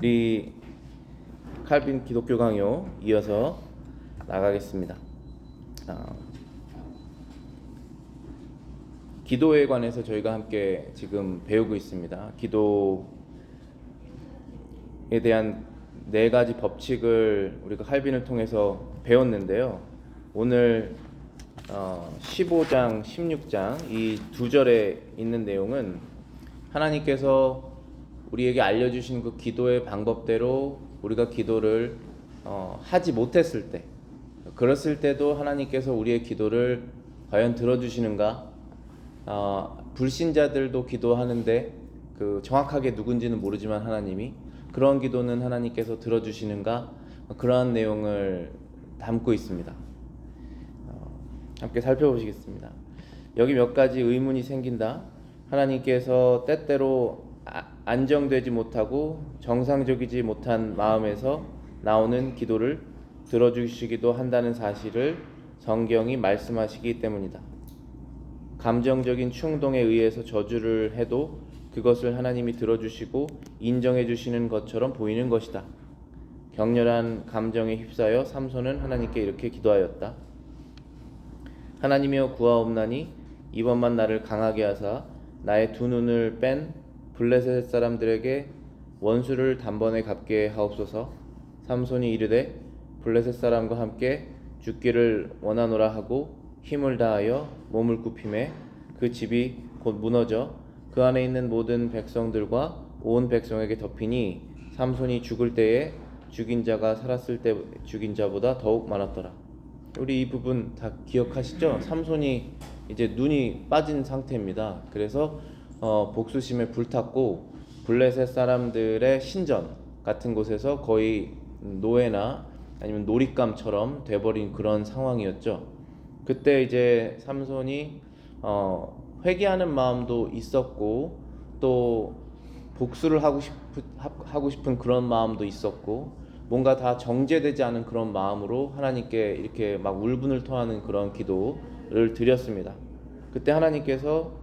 우리 칼빈 기독교 강요 이어서 나가겠습니다. 기도에 관해서 저희가 함께 지금 배우고 있습니다. 기도에 대한 4가지 법칙을 우리가 칼빈을 통해서 배웠는데요. 오늘 15장, 16장 이 2절에 있는 내용은 하나님께서 우리에게 알려주신 그 기도의 방법대로 우리가 기도를 하지 못했을 때, 그랬을 때도 하나님께서 우리의 기도를 과연 들어주시는가? 불신자들도 기도하는데 정확하게 누군지는 모르지만 하나님이 그런 기도는 하나님께서 들어주시는가? 그러한 내용을 담고 있습니다. 함께 살펴보시겠습니다. 여기 몇 가지 의문이 생긴다. 하나님께서 때때로 안정되지 못하고 정상적이지 못한 마음에서 나오는 기도를 들어주시기도 한다는 사실을 성경이 말씀하시기 때문이다. 감정적인 충동에 의해서 저주를 해도 그것을 하나님이 들어주시고 인정해 주시는 것처럼 보이는 것이다. 격렬한 감정에 휩싸여 삼손은 하나님께 이렇게 기도하였다. 하나님이여 구하옵나니 이번만 나를 강하게 하사 나의 2 눈을 뺀 블레셋 사람들에게 원수를 단번에 갚게 하옵소서. 삼손이 이르되 블레셋 사람과 함께 죽기를 원하노라 하고 힘을 다하여 몸을 굽히매 그 집이 곧 무너져 그 안에 있는 모든 백성들과 온 백성에게 덮이니 삼손이 죽을 때에 죽인 자가 살았을 때 죽인 자보다 더욱 많았더라. 우리 이 부분 다 기억하시죠? 삼손이 이제 눈이 빠진 상태입니다. 그래서 복수심에 불탔고 블레셋 사람들의 신전 같은 곳에서 거의 노예나 아니면 놀잇감처럼 돼버린 그런 상황이었죠. 그때 이제 삼손이 회개하는 마음도 있었고 또 복수를 하고 싶은 그런 마음도 있었고 뭔가 다 정제되지 않은 그런 마음으로 하나님께 이렇게 막 울분을 토하는 그런 기도를 드렸습니다. 그때 하나님께서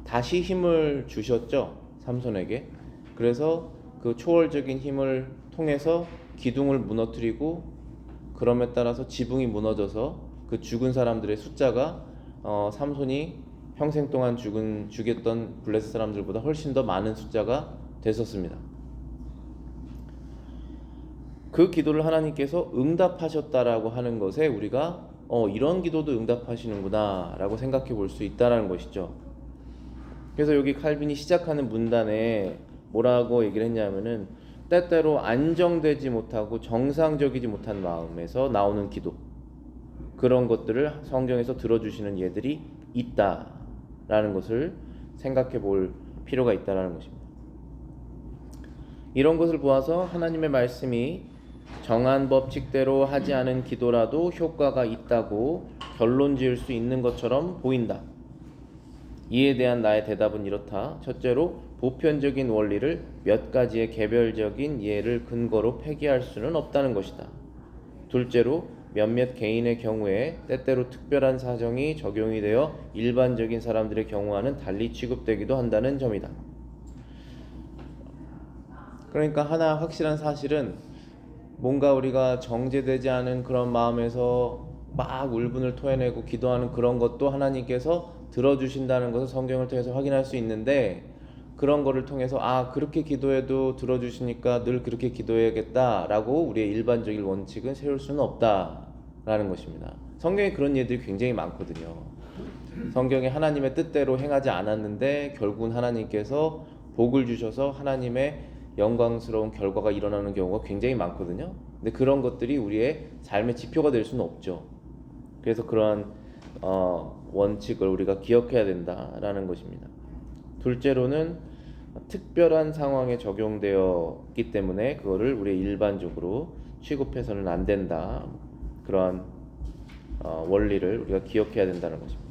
다시 힘을 주셨죠, 삼손에게. 그래서 그 초월적인 힘을 통해서 기둥을 무너뜨리고 그럼에 따라서 지붕이 무너져서 그 죽은 사람들의 숫자가 삼손이 평생 동안 죽였던 블레셋 사람들보다 훨씬 더 많은 숫자가 됐었습니다. 그 기도를 하나님께서 응답하셨다라고 하는 것에 우리가 이런 기도도 응답하시는구나 라고 생각해 볼 수 있다는 것이죠. 그래서 여기 칼빈이 시작하는 문단에 뭐라고 얘기를 했냐면은 때때로 안정되지 못하고 정상적이지 못한 마음에서 나오는 기도, 그런 것들을 성경에서 들어주시는 예들이 있다라는 것을 생각해 볼 필요가 있다라는 것입니다. 이런 것을 보아서 하나님의 말씀이 정한 법칙대로 하지 않은 기도라도 효과가 있다고 결론 지을 수 있는 것처럼 보인다. 이에 대한 나의 대답은 이렇다. 첫째로, 보편적인 원리를 몇 가지의 개별적인 예를 근거로 폐기할 수는 없다는 것이다. 둘째로, 몇몇 개인의 경우에 때때로 특별한 사정이 적용이 되어 일반적인 사람들의 경우와는 달리 취급되기도 한다는 점이다. 그러니까 하나 확실한 사실은 뭔가 우리가 정제되지 않은 그런 마음에서 막 울분을 토해내고 기도하는 그런 것도 하나님께서 들어주신다는 것을 성경을 통해서 확인할 수 있는데, 그런 거를 통해서 그렇게 기도해도 들어주시니까 늘 그렇게 기도해야겠다라고 우리의 일반적인 원칙은 세울 수는 없다라는 것입니다. 성경에 그런 예들이 굉장히 많거든요. 성경에 하나님의 뜻대로 행하지 않았는데 결국은 하나님께서 복을 주셔서 하나님의 영광스러운 결과가 일어나는 경우가 굉장히 많거든요. 근데 그런 것들이 우리의 삶의 지표가 될 수는 없죠. 그래서 그러한 원칙을 우리가 기억해야 된다라는 것입니다. 둘째로는 특별한 상황에 적용되었기 때문에 그거를 우리 일반적으로 취급해서는 안 된다. 그러한 원리를 우리가 기억해야 된다는 것입니다.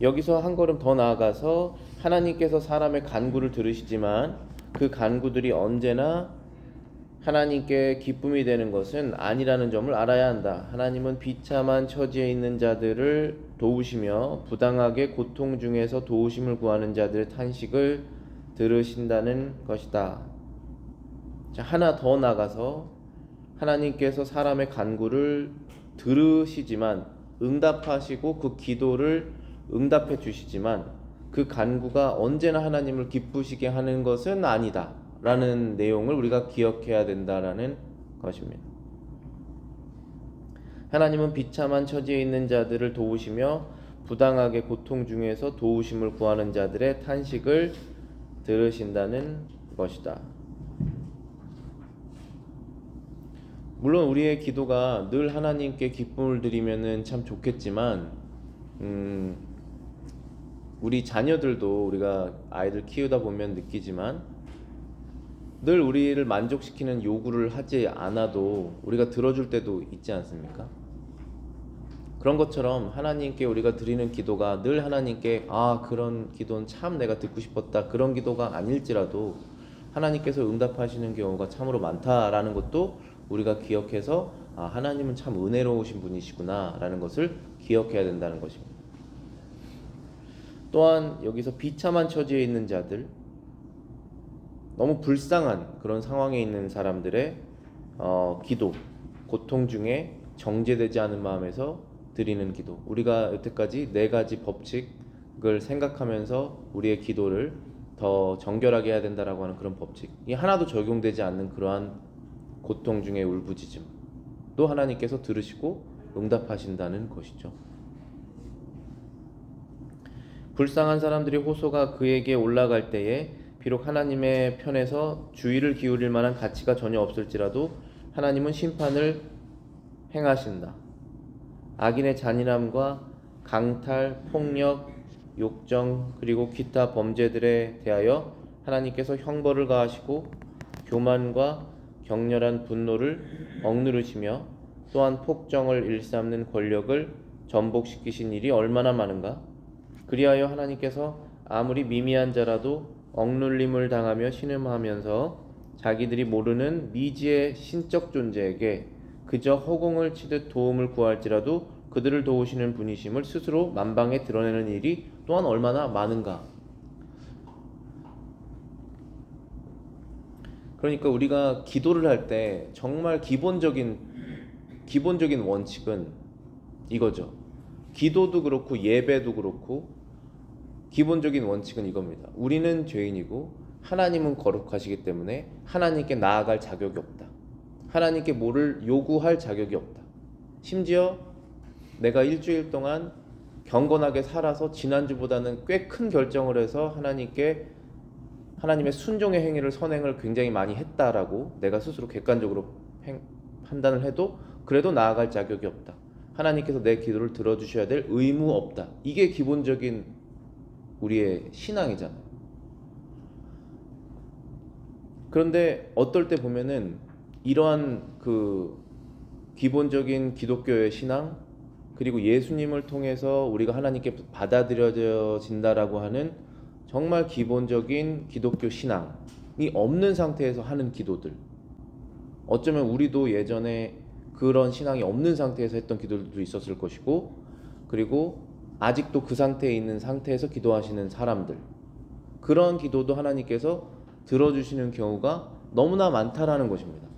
여기서 한 걸음 더 나아가서 하나님께서 사람의 간구를 들으시지만 그 간구들이 언제나 하나님께 기쁨이 되는 것은 아니라는 점을 알아야 한다. 하나님은 비참한 처지에 있는 자들을 도우시며 부당하게 고통 중에서 도우심을 구하는 자들의 탄식을 들으신다는 것이다. 자, 하나 더 나가서 하나님께서 사람의 간구를 들으시지만 응답하시고 그 기도를 응답해 주시지만 그 간구가 언제나 하나님을 기쁘시게 하는 것은 아니다 라는 내용을 우리가 기억해야 된다라는 것입니다. 하나님은 비참한 처지에 있는 자들을 도우시며 부당하게 고통 중에서 도우심을 구하는 자들의 탄식을 들으신다는 것이다. 물론 우리의 기도가 늘 하나님께 기쁨을 드리면은 참 좋겠지만 우리 자녀들도 우리가 아이들 키우다 보면 느끼지만 늘 우리를 만족시키는 요구를 하지 않아도 우리가 들어줄 때도 있지 않습니까? 그런 것처럼 하나님께 우리가 드리는 기도가 늘 하나님께 그런 기도는 참 내가 듣고 싶었다 그런 기도가 아닐지라도 하나님께서 응답하시는 경우가 참으로 많다라는 것도 우리가 기억해서 하나님은 참 은혜로우신 분이시구나 라는 것을 기억해야 된다는 것입니다. 또한 여기서 비참한 처지에 있는 자들, 너무 불쌍한 그런 상황에 있는 사람들의 기도, 고통 중에 정죄되지 않은 마음에서 드리는 기도, 우리가 여태까지 4가지 법칙을 생각하면서 우리의 기도를 더 정결하게 해야 된다라고 하는 그런 법칙이 하나도 적용되지 않는 그러한 고통 중에 울부짖음 또 하나님께서 들으시고 응답하신다는 것이죠. 불쌍한 사람들의 호소가 그에게 올라갈 때에 비록 하나님의 편에서 주의를 기울일 만한 가치가 전혀 없을지라도 하나님은 심판을 행하신다. 악인의 잔인함과 강탈, 폭력, 욕정 그리고 기타 범죄들에 대하여 하나님께서 형벌을 가하시고 교만과 격렬한 분노를 억누르시며 또한 폭정을 일삼는 권력을 전복시키신 일이 얼마나 많은가? 그리하여 하나님께서 아무리 미미한 자라도 억눌림을 당하며 신음하면서 자기들이 모르는 미지의 신적 존재에게 그저 허공을 치듯 도움을 구할지라도 그들을 도우시는 분이심을 스스로 만방에 드러내는 일이 또한 얼마나 많은가? 그러니까 우리가 기도를 할 때 정말 기본적인 원칙은 이거죠. 기도도 그렇고 예배도 그렇고 기본적인 원칙은 이겁니다. 우리는 죄인이고 하나님은 거룩하시기 때문에 하나님께 나아갈 자격이 없다. 하나님께 뭐를 요구할 자격이 없다. 심지어 내가 일주일 동안 경건하게 살아서 지난주보다는 꽤 큰 결정을 해서 하나님의 순종의 행위를 선행을 굉장히 많이 했다라고 내가 스스로 객관적으로 판단을 해도 그래도 나아갈 자격이 없다. 하나님께서 내 기도를 들어주셔야 될 의무 없다. 이게 기본적인 우리의 신앙이잖아요. 그런데 어떨 때 보면은 이러한 그 기본적인 기독교의 신앙 그리고 예수님을 통해서 우리가 하나님께 받아들여진다라고 하는 정말 기본적인 기독교 신앙이 없는 상태에서 하는 기도들, 어쩌면 우리도 예전에 그런 신앙이 없는 상태에서 했던 기도들도 있었을 것이고 그리고 아직도 그 상태에 있는 상태에서 기도하시는 사람들, 그런 기도도 하나님께서 들어주시는 경우가 너무나 많다라는 것입니다.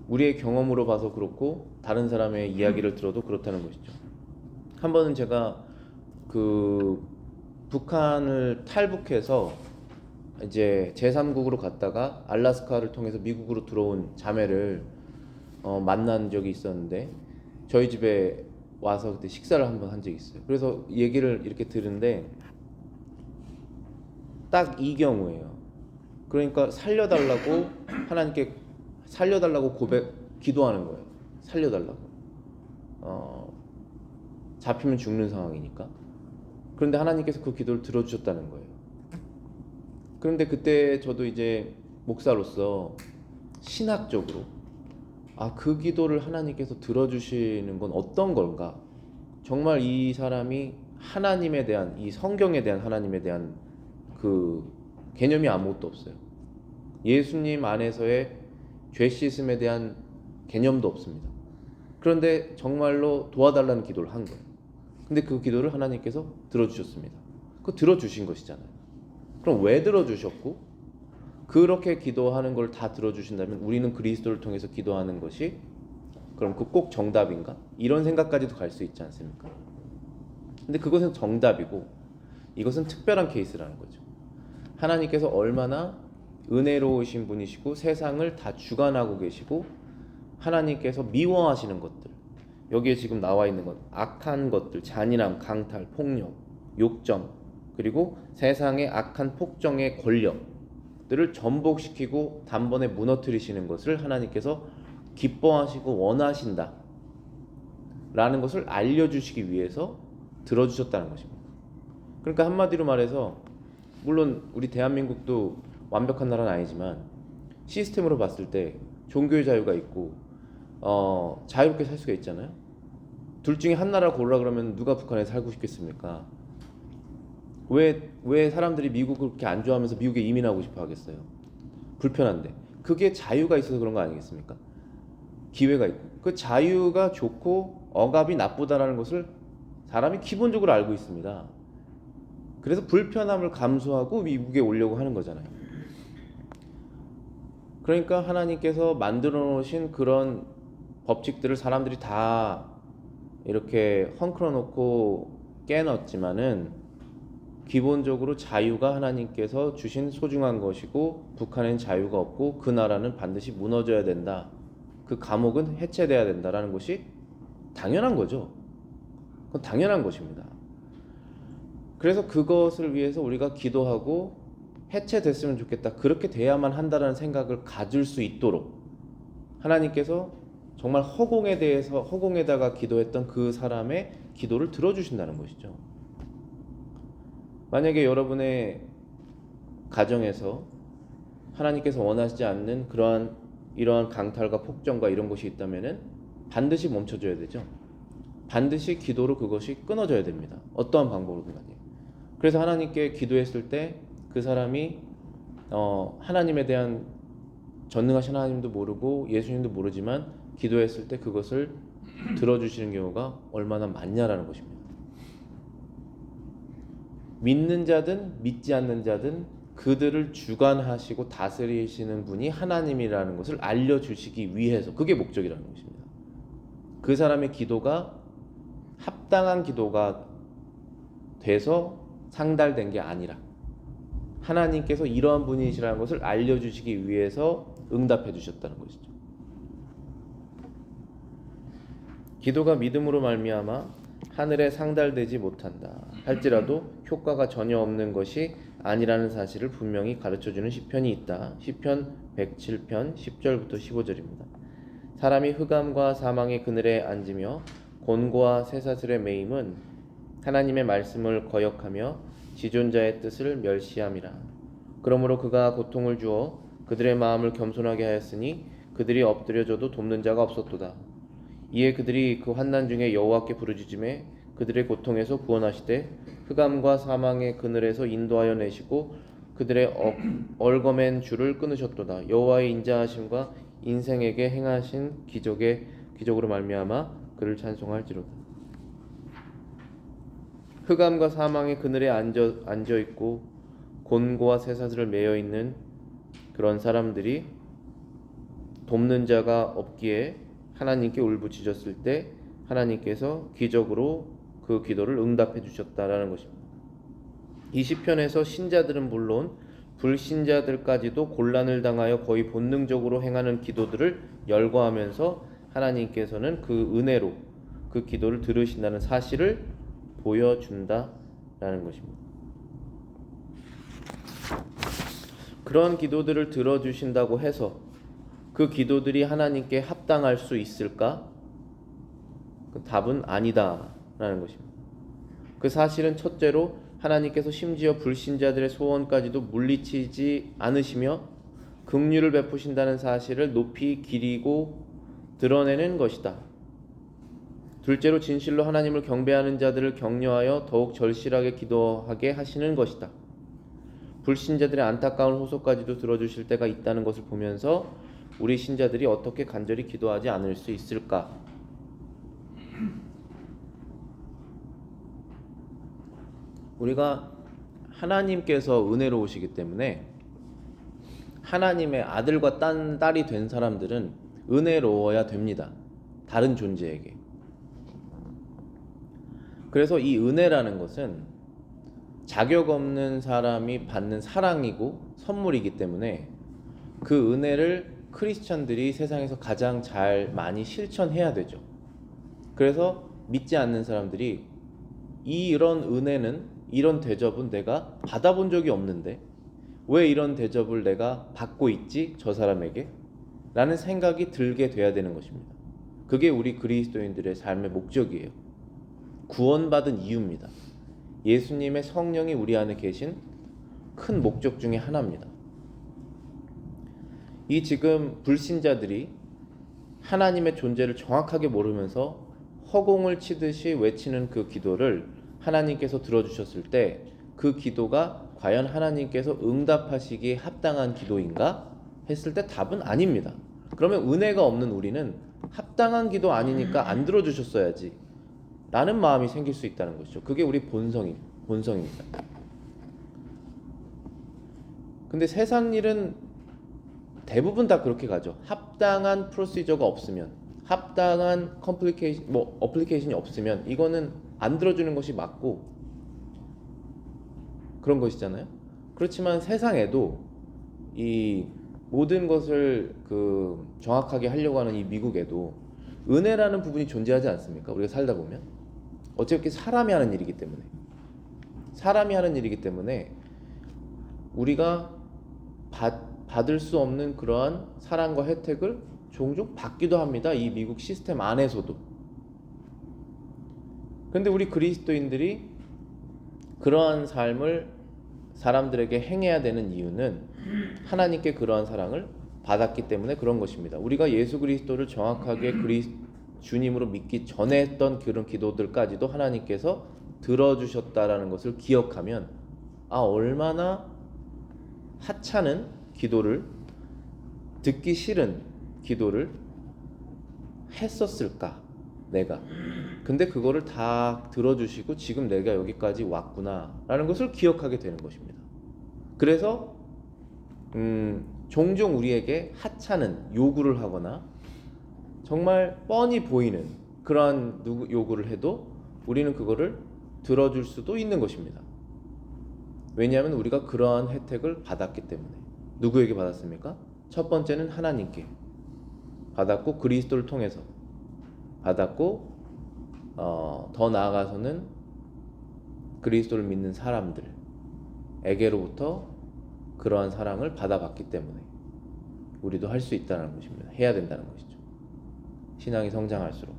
우리의 경험으로 봐서 그렇고 다른 사람의 이야기를 들어도 그렇다는 것이죠. 한 번은 제가 북한을 탈북해서 이제 제3국으로 갔다가 알래스카를 통해서 미국으로 들어온 자매를 만난 적이 있었는데 저희 집에 와서 그때 식사를 한번 한 적이 있어요. 그래서 얘기를 이렇게 들은데 딱 이 경우예요. 그러니까 살려달라고 하나님께 살려달라고 기도하는 거예요. 살려달라고. 잡히면 죽는 상황이니까. 그런데 하나님께서 그 기도를 들어주셨다는 거예요. 그런데 그때 저도 이제 목사로서 신학적으로 그 기도를 하나님께서 들어주시는 건 어떤 건가? 정말 이 사람이 하나님에 대한, 이 성경에 대한 하나님에 대한 그 개념이 아무것도 없어요. 예수님 안에서의 죄 씻음에 대한 개념도 없습니다. 그런데 정말로 도와달라는 기도를 한 거예요. 근데 그 기도를 하나님께서 들어주셨습니다. 그거 들어주신 것이잖아요. 그럼 왜 들어주셨고 그렇게 기도하는 걸 다 들어주신다면 우리는 그리스도를 통해서 기도하는 것이 그럼 그 꼭 정답인가? 이런 생각까지도 갈 수 있지 않습니까? 근데 그것은 정답이고 이것은 특별한 케이스라는 거죠. 하나님께서 얼마나 은혜로우신 분이시고 세상을 다 주관하고 계시고 하나님께서 미워하시는 것들, 여기에 지금 나와 있는 것, 악한 것들, 잔인함, 강탈, 폭력, 욕정, 그리고 세상의 악한 폭정의 권력들을 전복시키고 단번에 무너뜨리시는 것을 하나님께서 기뻐하시고 원하신다 라는 것을 알려주시기 위해서 들어주셨다는 것입니다. 그러니까 한마디로 말해서 물론 우리 대한민국도 완벽한 나라는 아니지만 시스템으로 봤을 때 종교의 자유가 있고 자유롭게 살 수가 있잖아요. 둘 중에 한 나라 고르라 그러면 누가 북한에 살고 싶겠습니까? 왜 사람들이 미국을 그렇게 안 좋아하면서 미국에 이민하고 싶어 하겠어요? 불편한데. 그게 자유가 있어서 그런 거 아니겠습니까? 기회가 있고. 그 자유가 좋고 억압이 나쁘다라는 것을 사람이 기본적으로 알고 있습니다. 그래서 불편함을 감수하고 미국에 오려고 하는 거잖아요. 그러니까 하나님께서 만들어 놓으신 그런 법칙들을 사람들이 다 이렇게 헝클어 놓고 깨놨지만은 기본적으로 자유가 하나님께서 주신 소중한 것이고 북한엔 자유가 없고 그 나라는 반드시 무너져야 된다. 그 감옥은 해체돼야 된다라는 것이 당연한 거죠. 그건 당연한 것입니다. 그래서 그것을 위해서 우리가 기도하고 해체됐으면 좋겠다. 그렇게 돼야만 한다라는 생각을 가질 수 있도록 하나님께서 정말 허공에다가 기도했던 그 사람의 기도를 들어주신다는 것이죠. 만약에 여러분의 가정에서 하나님께서 원하시지 않는 이러한 강탈과 폭정과 이런 것이 있다면은 반드시 멈춰줘야 되죠. 반드시 기도로 그것이 끊어져야 됩니다. 어떠한 방법으로든 간에. 그래서 하나님께 기도했을 때 그 사람이 하나님에 대한 전능하신 하나님도 모르고 예수님도 모르지만 기도했을 때 그것을 들어주시는 경우가 얼마나 많냐라는 것입니다. 믿는 자든 믿지 않는 자든 그들을 주관하시고 다스리시는 분이 하나님이라는 것을 알려주시기 위해서 그게 목적이라는 것입니다. 그 사람의 기도가 합당한 기도가 돼서 상달된 게 아니라 하나님께서 이러한 분이시라는 것을 알려주시기 위해서 응답해 주셨다는 것이죠. 기도가 믿음으로 말미암아 하늘에 상달되지 못한다 할지라도 효과가 전혀 없는 것이 아니라는 사실을 분명히 가르쳐주는 시편이 있다. 시편 107편 10절부터 15절입니다. 사람이 흑암과 사망의 그늘에 앉으며 곤고와 쇠사슬에 매임은 하나님의 말씀을 거역하며 지존자의 뜻을 멸시함이라. 그러므로 그가 고통을 주어 그들의 마음을 겸손하게 하였으니 그들이 엎드려져도 돕는 자가 없었도다. 이에 그들이 그 환난 중에 여호와께 부르짖음에 그들의 고통에서 구원하시되 흑암과 사망의 그늘에서 인도하여 내시고 그들의 얼거맨 줄을 끊으셨도다. 여호와의 인자하심과 인생에게 행하신 기적으로 말미암아 그를 찬송할지로다. 흑암과 사망의 그늘에 앉아 있고 곤고와 쇠사슬을 매여 있는 그런 사람들이 돕는 자가 없기에 하나님께 울부짖었을 때 하나님께서 기적으로 그 기도를 응답해 주셨다라는 것입니다. 이 시편에서 신자들은 물론 불신자들까지도 곤란을 당하여 거의 본능적으로 행하는 기도들을 열거하면서 하나님께서는 그 은혜로 그 기도를 들으신다는 사실을 보여준다라는 것입니다. 그런 기도들을 들어주신다고 해서 그 기도들이 하나님께 합당할 수 있을까? 그 답은 아니다라는 것입니다. 그 사실은 첫째로 하나님께서 심지어 불신자들의 소원까지도 물리치지 않으시며 긍휼을 베푸신다는 사실을 높이 기리고 드러내는 것이다. 둘째로 진실로 하나님을 경배하는 자들을 격려하여 더욱 절실하게 기도하게 하시는 것이다. 불신자들의 안타까운 호소까지도 들어주실 때가 있다는 것을 보면서 우리 신자들이 어떻게 간절히 기도하지 않을 수 있을까? 우리가 하나님께서 은혜로우시기 때문에 하나님의 아들과 딸이 된 사람들은 은혜로워야 됩니다. 다른 존재에게. 그래서 이 은혜라는 것은 자격 없는 사람이 받는 사랑이고 선물이기 때문에 그 은혜를 크리스천들이 세상에서 가장 잘 많이 실천해야 되죠. 그래서 믿지 않는 사람들이 이런 은혜는, 이런 대접은 내가 받아본 적이 없는데 왜 이런 대접을 내가 받고 있지? 저 사람에게? 라는 생각이 들게 돼야 되는 것입니다. 그게 우리 그리스도인들의 삶의 목적이에요. 구원받은 이유입니다. 예수님의 성령이 우리 안에 계신 큰 목적 중에 하나입니다. 이 지금 불신자들이 하나님의 존재를 정확하게 모르면서 허공을 치듯이 외치는 그 기도를 하나님께서 들어주셨을 때 그 기도가 과연 하나님께서 응답하시기에 합당한 기도인가 했을 때 답은 아닙니다. 그러면 은혜가 없는 우리는 합당한 기도 아니니까 안 들어주셨어야지 라는 마음이 생길 수 있다는 것이죠. 그게 우리 본성입니다. 근데 세상 일은 대부분 다 그렇게 가죠. 합당한 프로시저가 없으면, 합당한 어플리케이션이 없으면 이거는 안 들어주는 것이 맞고 그런 것이잖아요. 그렇지만 세상에도 이 모든 것을 정확하게 하려고 하는 이 미국에도 은혜라는 부분이 존재하지 않습니까? 우리가 살다 보면 어차피 사람이 하는 일이기 때문에 우리가 받을 수 없는 그러한 사랑과 혜택을 종종 받기도 합니다. 이 미국 시스템 안에서도. 근데 우리 그리스도인들이 그러한 삶을 사람들에게 행해야 되는 이유는 하나님께 그러한 사랑을 받았기 때문에 그런 것입니다. 우리가 예수 그리스도를 정확하게 주님으로 믿기 전에 했던 그런 기도들까지도 하나님께서 들어주셨다라는 것을 기억하면 얼마나 하찮은 기도를, 듣기 싫은 기도를 했었을까 내가. 근데 그거를 다 들어주시고 지금 내가 여기까지 왔구나 라는 것을 기억하게 되는 것입니다. 그래서 종종 우리에게 하찮은 요구를 하거나 정말 뻔히 보이는 그러한 요구를 해도 우리는 그거를 들어줄 수도 있는 것입니다. 왜냐하면 우리가 그러한 혜택을 받았기 때문에. 누구에게 받았습니까? 첫 번째는 하나님께 받았고, 그리스도를 통해서 받았고, 더 나아가서는 그리스도를 믿는 사람들에게로부터 그러한 사랑을 받아봤기 때문에 우리도 할 수 있다는 것입니다. 해야 된다는 것이죠. 신앙이 성장할수록.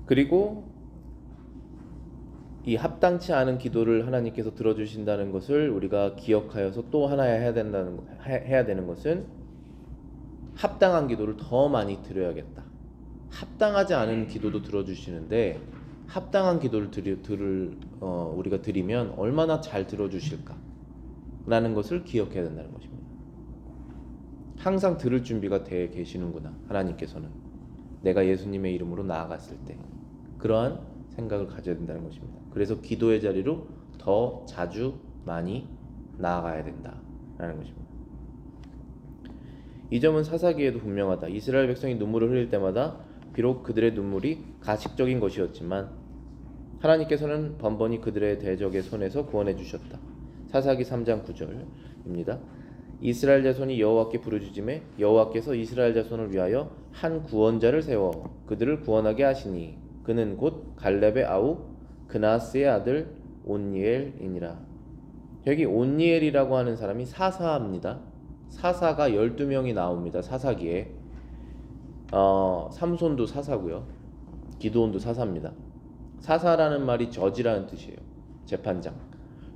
그리고 이 합당치 않은 기도를 하나님께서 들어주신다는 것을 우리가 기억하여서 또 하나 해야 되는 것은 합당한 기도를 더 많이 드려야겠다. 합당하지 않은 기도도 들어주시는데 합당한 기도를 우리가 드리면 얼마나 잘 들어주실까 라는 것을 기억해야 된다는 것입니다. 항상 들을 준비가 되어 계시는구나. 하나님께서는 내가 예수님의 이름으로 나아갔을 때 그러한 생각을 가져야 된다는 것입니다. 그래서 기도의 자리로 더 자주 많이 나아가야 된다라는 것입니다. 이 점은 사사기에도 분명하다. 이스라엘 백성이 눈물을 흘릴 때마다 비록 그들의 눈물이 가식적인 것이었지만 하나님께서는 번번이 그들의 대적의 손에서 구원해 주셨다. 사사기 3장 9절입니다. 이스라엘 자손이 여호와께 부르짖음에 여호와께서 이스라엘 자손을 위하여 한 구원자를 세워 그들을 구원하게 하시니 그는 곧 갈렙의 아우 그나스의 아들 온니엘이니라. 여기 온니엘이라고 하는 사람이 사사입니다. 사사가 12명이 나옵니다. 사사기에. 삼손도 사사고요. 기드온도 사사입니다. 사사라는 말이 저지라는 뜻이에요. 재판장.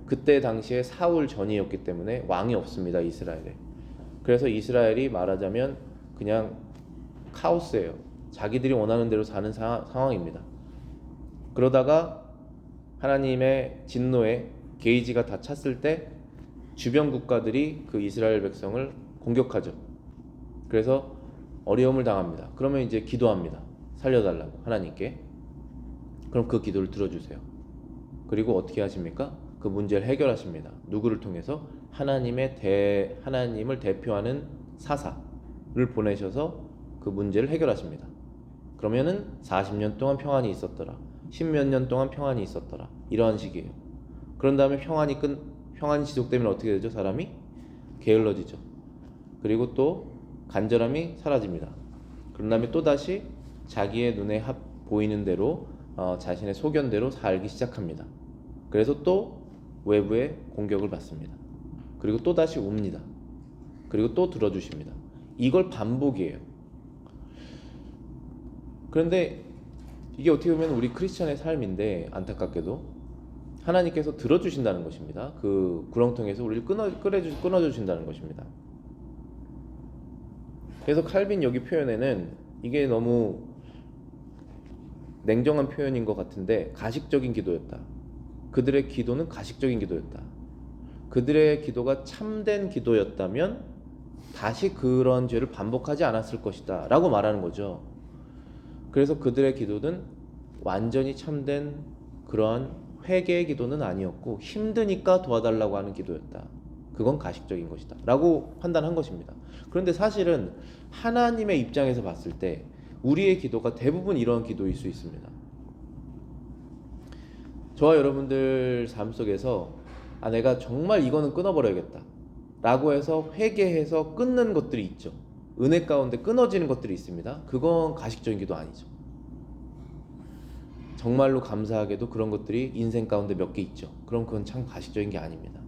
그때 당시에 사울 전이었기 때문에 왕이 없습니다. 이스라엘에. 그래서 이스라엘이 말하자면 그냥 카오스예요. 자기들이 원하는 대로 사는 상황입니다. 그러다가 하나님의 진노에 게이지가 다 찼을 때 주변 국가들이 그 이스라엘 백성을 공격하죠. 그래서 어려움을 당합니다. 그러면 이제 기도합니다. 살려달라고 하나님께. 그럼 그 기도를 들어주세요. 그리고 어떻게 하십니까? 그 문제를 해결하십니다. 누구를 통해서? 하나님을 대표하는 사사를 보내셔서 그 문제를 해결하십니다. 그러면은 40년 동안 평안이 있었더라. 10몇 년 동안 평안이 있었더라. 이러한 식이에요. 그런 다음에 평안이 지속되면 어떻게 되죠? 사람이 게을러지죠. 그리고 또 간절함이 사라집니다. 그런 다음에 또 다시 자기의 눈에 보이는 대로 자신의 소견대로 살기 시작합니다. 그래서 또 외부의 공격을 받습니다. 그리고 또 다시 웁니다. 그리고 또 들어주십니다. 이걸 반복이에요. 그런데 이게 어떻게 보면 우리 크리스천의 삶인데, 안타깝게도 하나님께서 들어주신다는 것입니다. 그 구렁텅이에서 우리를 끊어주신다는 것입니다. 그래서 칼빈 여기 표현에는 이게 너무 냉정한 표현인 것 같은데, 가식적인 기도였다. 그들의 기도는 가식적인 기도였다. 그들의 기도가 참된 기도였다면 다시 그런 죄를 반복하지 않았을 것이다 라고 말하는 거죠. 그래서 그들의 기도는 완전히 참된 그러한 회개의 기도는 아니었고, 힘드니까 도와달라고 하는 기도였다. 그건 가식적인 것이다 라고 판단한 것입니다. 그런데 사실은 하나님의 입장에서 봤을 때 우리의 기도가 대부분 이런 기도일 수 있습니다. 저와 여러분들 삶 속에서 내가 정말 이거는 끊어버려야겠다 라고 해서 회개해서 끊는 것들이 있죠. 은혜 가운데 끊어지는 것들이 있습니다. 그건 가식적인 기도 아니죠. 정말로 감사하게도 그런 것들이 인생 가운데 몇 개 있죠. 그럼 그건 참 가식적인 게 아닙니다.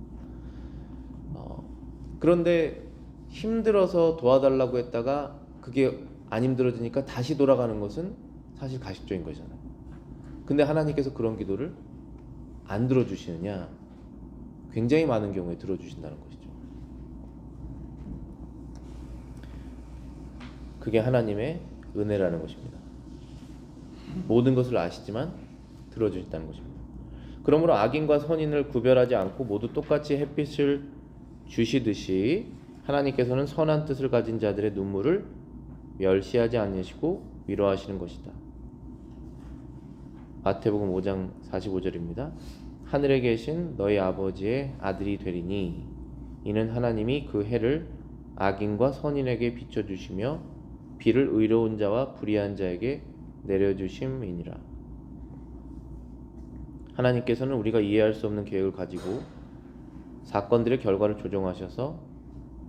그런데 힘들어서 도와달라고 했다가 그게 안 힘들어지니까 다시 돌아가는 것은 사실 가식적인 거잖아요. 근데 하나님께서 그런 기도를 안 들어주시느냐? 굉장히 많은 경우에 들어주신다는 것이죠. 그게 하나님의 은혜라는 것입니다. 모든 것을 아시지만 들어주신다는 것입니다. 그러므로 악인과 선인을 구별하지 않고 모두 똑같이 햇빛을 주시듯이 하나님께서는 선한 뜻을 가진 자들의 눈물을 멸시하지 않으시고 위로하시는 것이다. 마태복음 5장 45절입니다. 하늘에 계신 너희 아버지의 아들이 되리니 이는 하나님이 그 해를 악인과 선인에게 비춰주시며 비를 의로운 자와 불의한 자에게 내려주심이니라. 하나님께서는 우리가 이해할 수 없는 계획을 가지고 사건들의 결과를 조정하셔서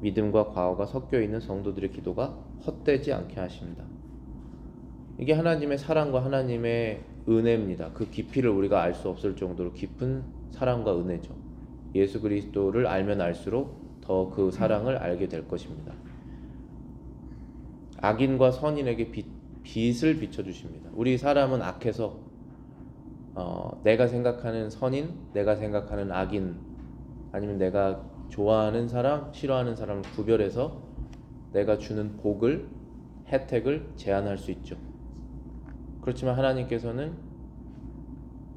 믿음과 과오가 섞여 있는 성도들의 기도가 헛되지 않게 하십니다. 이게 하나님의 사랑과 하나님의 은혜입니다. 그 깊이를 우리가 알 수 없을 정도로 깊은 사랑과 은혜죠. 예수 그리스도를 알면 알수록 더 그 사랑을 알게 될 것입니다. 악인과 선인에게 빛을 비춰주십니다. 우리 사람은 악해서 내가 생각하는 선인, 내가 생각하는 악인, 아니면 내가 좋아하는 사람, 싫어하는 사람을 구별해서 내가 주는 복을, 혜택을 제한할 수 있죠. 그렇지만 하나님께서는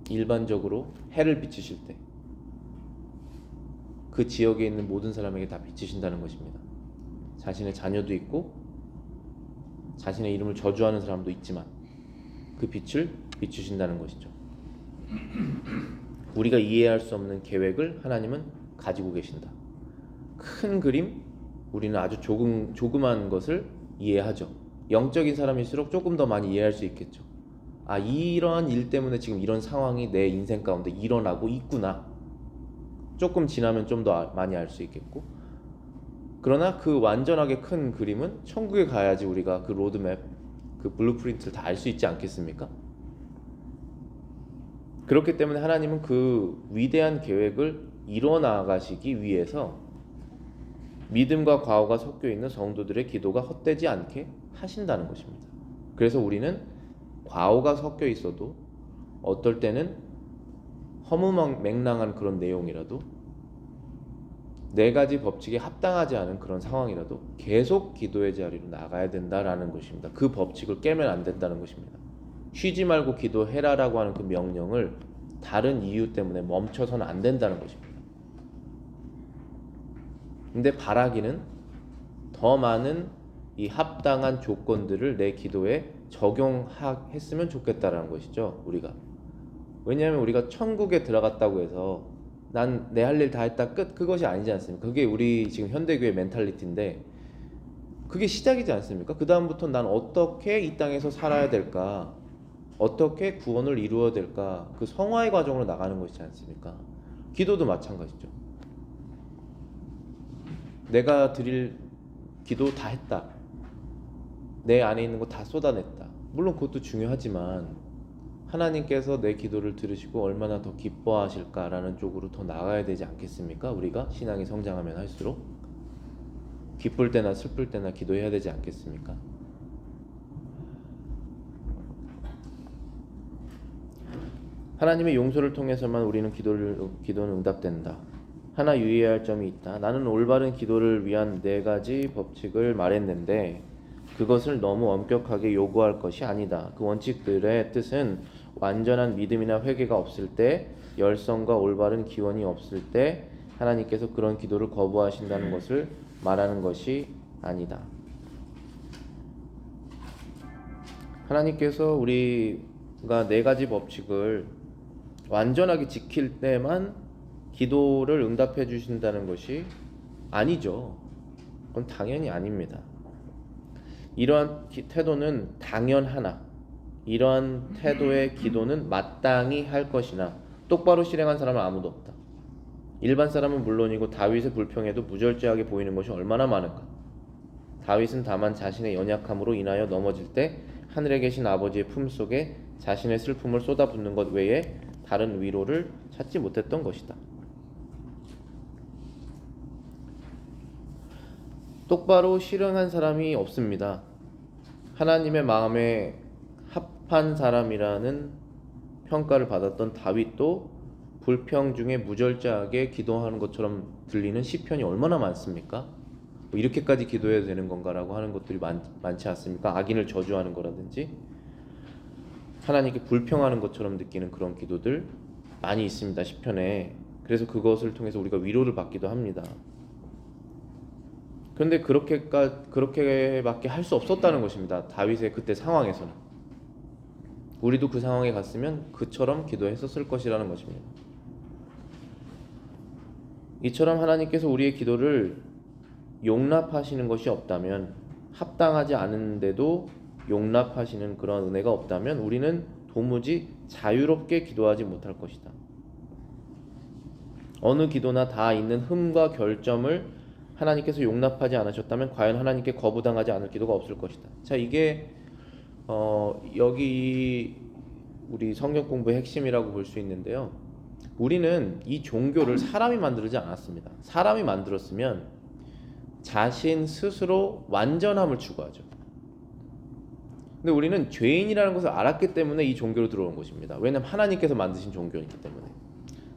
일반적으로 해를 비추실 때 그 지역에 있는 모든 사람에게 다 비추신다는 것입니다. 자신의 자녀도 있고 자신의 이름을 저주하는 사람도 있지만 그 빛을 비추신다는 것이죠. 우리가 이해할 수 없는 계획을 하나님은 가지고 계신다. 큰 그림, 우리는 아주 조그만 것을 이해하죠. 영적인 사람일수록 조금 더 많이 이해할 수 있겠죠. 이러한 일 때문에 지금 이런 상황이 내 인생 가운데 일어나고 있구나. 조금 지나면 좀 더 많이 알 수 있겠고, 그러나 그 완전하게 큰 그림은 천국에 가야지 우리가 그 로드맵, 그 블루프린트를 다 알 수 있지 않겠습니까? 그렇기 때문에 하나님은 그 위대한 계획을 이뤄나가시기 위해서 믿음과 과오가 섞여 있는 성도들의 기도가 헛되지 않게 하신다는 것입니다. 그래서 우리는 과오가 섞여 있어도 어떨 때는 허무맹랑한 그런 내용이라도, 네 가지 법칙에 합당하지 않은 그런 상황이라도 계속 기도의 자리로 나가야 된다라는 것입니다. 그 법칙을 깨면 안 된다는 것입니다. 쉬지 말고 기도해라라고 하는 그 명령을 다른 이유 때문에 멈춰서는 안 된다는 것입니다. 근데 바라기는 더 많은 이 합당한 조건들을 내 기도에 적용했으면 좋겠다라는 것이죠. 우리가 왜냐하면 우리가 천국에 들어갔다고 해서 난 내 할 일 다 했다 끝, 그것이 아니지 않습니까? 그게 우리 지금 현대교회 멘탈리티인데 그게 시작이지 않습니까? 그 다음부터 난 어떻게 이 땅에서 살아야 될까, 어떻게 구원을 이루어야 될까, 그 성화의 과정으로 나가는 것이지 않습니까? 기도도 마찬가지죠. 내가 드릴 기도 다 했다, 내 안에 있는 거 다 쏟아냈다. 물론 그것도 중요하지만 하나님께서 내 기도를 들으시고 얼마나 더 기뻐하실까라는 쪽으로 더 나아가야 되지 않겠습니까? 우리가 신앙이 성장하면 할수록 기쁠 때나 슬플 때나 기도해야 되지 않겠습니까? 하나님의 용서를 통해서만 우리는 기도는 응답된다. 하나 유의해야 할 점이 있다. 나는 올바른 기도를 위한 4가지 법칙을 말했는데 그것을 너무 엄격하게 요구할 것이 아니다. 그 원칙들의 뜻은 완전한 믿음이나 회개가 없을 때, 열성과 올바른 기원이 없을 때 하나님께서 그런 기도를 거부하신다는 것을 말하는 것이 아니다. 하나님께서 우리가 4가지 법칙을 완전하게 지킬 때만 기도를 응답해 주신다는 것이 아니죠. 그건 당연히 아닙니다. 이러한 태도는 당연하나, 이러한 태도의 기도는 마땅히 할 것이나 똑바로 실행한 사람은 아무도 없다. 일반 사람은 물론이고 다윗의 불평에도 무절제하게 보이는 것이 얼마나 많은가. 다윗은 다만 자신의 연약함으로 인하여 넘어질 때 하늘에 계신 아버지의 품속에 자신의 슬픔을 쏟아붓는 것 외에 다른 위로를 찾지 못했던 것이다. 똑바로 실행한 사람이 없습니다. 하나님의 마음에 합한 사람이라는 평가를 받았던 다윗도 불평 중에 무절제하게 기도하는 것처럼 들리는 시편이 얼마나 많습니까? 뭐 이렇게까지 기도해야 되는 건가라고 하는 것들이 많지 않습니까? 악인을 저주하는 거라든지 하나님께 불평하는 것처럼 느끼는 그런 기도들 많이 있습니다, 시편에. 그래서 그것을 통해서 우리가 위로를 받기도 합니다. 그런데 그렇게밖에 할 수 없었다는 것입니다. 다윗의 그때 상황에서는. 우리도 그 상황에 갔으면 그처럼 기도했었을 것이라는 것입니다. 이처럼 하나님께서 우리의 기도를 용납하시는 것이 없다면, 합당하지 않은데도 용납하시는 그런 은혜가 없다면 우리는 도무지 자유롭게 기도하지 못할 것이다. 어느 기도나 다 있는 흠과 결점을 하나님께서 용납하지 않으셨다면 과연 하나님께 거부당하지 않을 기도가 없을 것이다. 자, 이게 여기 우리 성경 공부의 핵심이라고 볼 수 있는데요. 우리는 이 종교를 사람이 만들지 않았습니다. 사람이 만들었으면 자신 스스로 완전함을 추구하죠. 근데 우리는 죄인이라는 것을 알았기 때문에 이 종교로 들어온 것입니다. 왜냐하면 하나님께서 만드신 종교이기 때문에.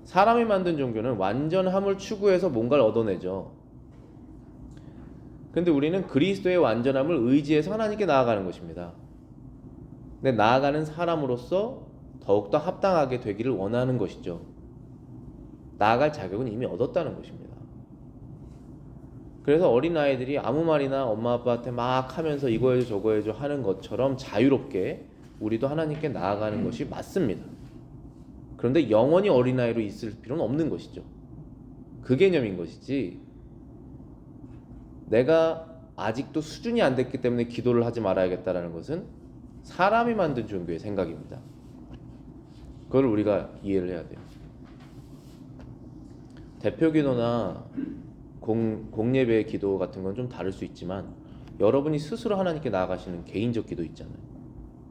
사람이 만든 종교는 완전함을 추구해서 뭔가를 얻어내죠. 근데 우리는 그리스도의 완전함을 의지해서 하나님께 나아가는 것입니다. 근데 나아가는 사람으로서 더욱더 합당하게 되기를 원하는 것이죠. 나아갈 자격은 이미 얻었다는 것입니다. 그래서 어린아이들이 아무 말이나 엄마 아빠한테 막 하면서 이거 해줘 저거 해줘 하는 것처럼 자유롭게 우리도 하나님께 나아가는 것이 맞습니다. 그런데 영원히 어린아이로 있을 필요는 없는 것이죠. 그 개념인 것이지, 내가 아직도 수준이 안 됐기 때문에 기도를 하지 말아야겠다라는 것은 사람이 만든 종교의 생각입니다. 그걸 우리가 이해를 해야 돼요. 대표 기도나 공예배 기도 같은 건 좀 다를 수 있지만 여러분이 스스로 하나님께 나아가시는 개인적 기도 있잖아요.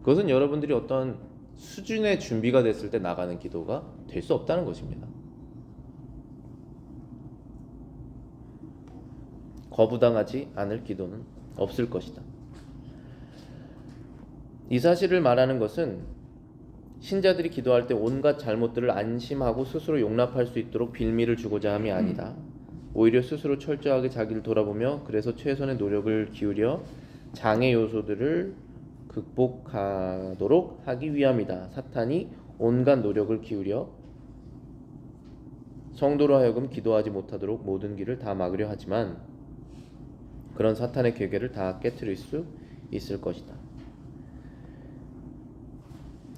그것은 여러분들이 어떤 수준의 준비가 됐을 때 나가는 기도가 될 수 없다는 것입니다. 거부당하지 않을 기도는 없을 것이다. 이 사실을 말하는 것은 신자들이 기도할 때 온갖 잘못들을 안심하고 스스로 용납할 수 있도록 빌미를 주고자 함이 아니다. 오히려 스스로 철저하게 자기를 돌아보며 그래서 최선의 노력을 기울여 장애 요소들을 극복하도록 하기 위함이다. 사탄이 온갖 노력을 기울여 성도로 하여금 기도하지 못하도록 모든 길을 다 막으려 하지만 그런 사탄의 계계를 다 깨트릴 수 있을 것이다.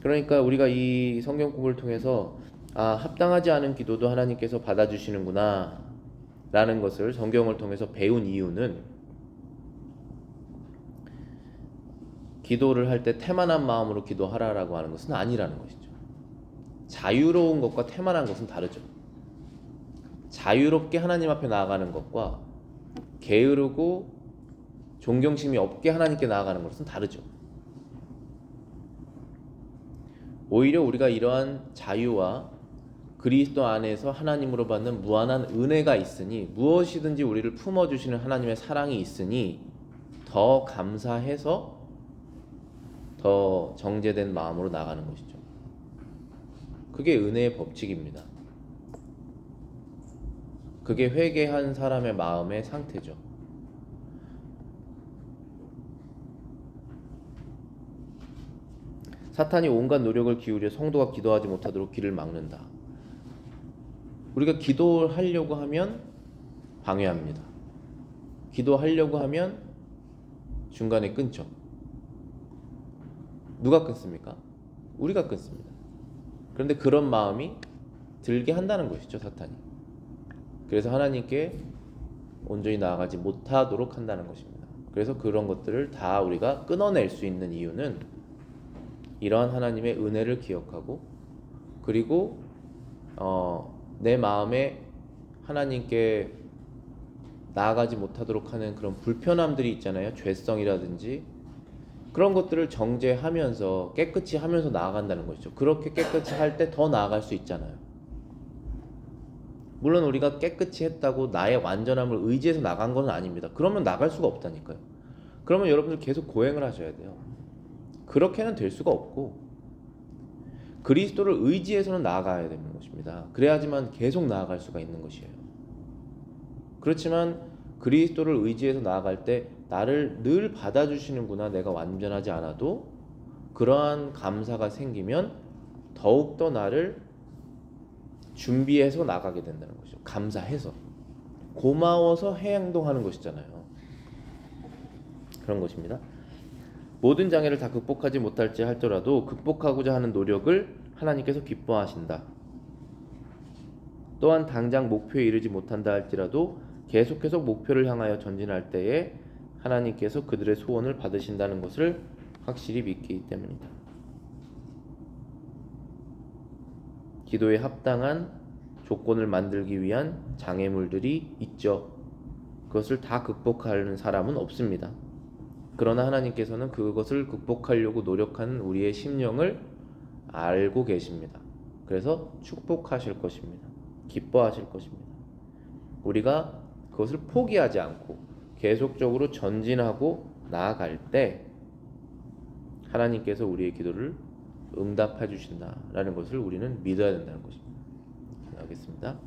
그러니까 우리가 이 성경 공부를 통해서 합당하지 않은 기도도 하나님께서 받아주시는구나 라는 것을 성경을 통해서 배운 이유는, 기도를 할 때 태만한 마음으로 기도하라라고 하는 것은 아니라는 것이죠. 자유로운 것과 태만한 것은 다르죠. 자유롭게 하나님 앞에 나아가는 것과 게으르고 존경심이 없게 하나님께 나아가는 것은 다르죠. 오히려 우리가 이러한 자유와 그리스도 안에서 하나님으로 받는 무한한 은혜가 있으니, 무엇이든지 우리를 품어주시는 하나님의 사랑이 있으니 더 감사해서 더 정제된 마음으로 나가는 것이죠. 그게 은혜의 법칙입니다. 그게 회개한 사람의 마음의 상태죠. 사탄이 온갖 노력을 기울여 성도가 기도하지 못하도록 길을 막는다. 우리가 기도하려고 하면 방해합니다. 기도하려고 하면 중간에 끊죠. 누가 끊습니까? 우리가 끊습니다. 그런데 그런 마음이 들게 한다는 것이죠, 사탄이. 그래서 하나님께 온전히 나아가지 못하도록 한다는 것입니다. 그래서 그런 것들을 다 우리가 끊어낼 수 있는 이유는 이러한 하나님의 은혜를 기억하고, 그리고 내 마음에 하나님께 나아가지 못하도록 하는 그런 불편함들이 있잖아요. 죄성이라든지 그런 것들을 정죄하면서 깨끗이 하면서 나아간다는 것이죠. 그렇게 깨끗이 할 때 더 나아갈 수 있잖아요. 물론 우리가 깨끗이 했다고 나의 완전함을 의지해서 나간 건 아닙니다. 그러면 나갈 수가 없다니까요. 그러면 여러분들 계속 고행을 하셔야 돼요. 그렇게는 될 수가 없고, 그리스도를 의지해서는 나아가야 되는 것입니다. 그래야지만 계속 나아갈 수가 있는 것이에요. 그렇지만 그리스도를 의지해서 나아갈 때 나를 늘 받아주시는구나, 내가 완전하지 않아도, 그러한 감사가 생기면 더욱더 나를 준비해서 나가게 된다는 것이죠. 감사해서, 고마워서 행동하는 것이잖아요. 그런 것입니다. 모든 장애를 다 극복하지 못할지 할지라도 극복하고자 하는 노력을 하나님께서 기뻐하신다. 또한 당장 목표에 이르지 못한다 할지라도 계속해서 목표를 향하여 전진할 때에 하나님께서 그들의 소원을 받으신다는 것을 확실히 믿기 때문이다. 기도에 합당한 조건을 만들기 위한 장애물들이 있죠. 그것을 다 극복하는 사람은 없습니다. 그러나 하나님께서는 그것을 극복하려고 노력하는 우리의 심령을 알고 계십니다. 그래서 축복하실 것입니다. 기뻐하실 것입니다. 우리가 그것을 포기하지 않고 계속적으로 전진하고 나아갈 때 하나님께서 우리의 기도를 응답해 주신다라는 것을 우리는 믿어야 된다는 것입니다. 알겠습니다.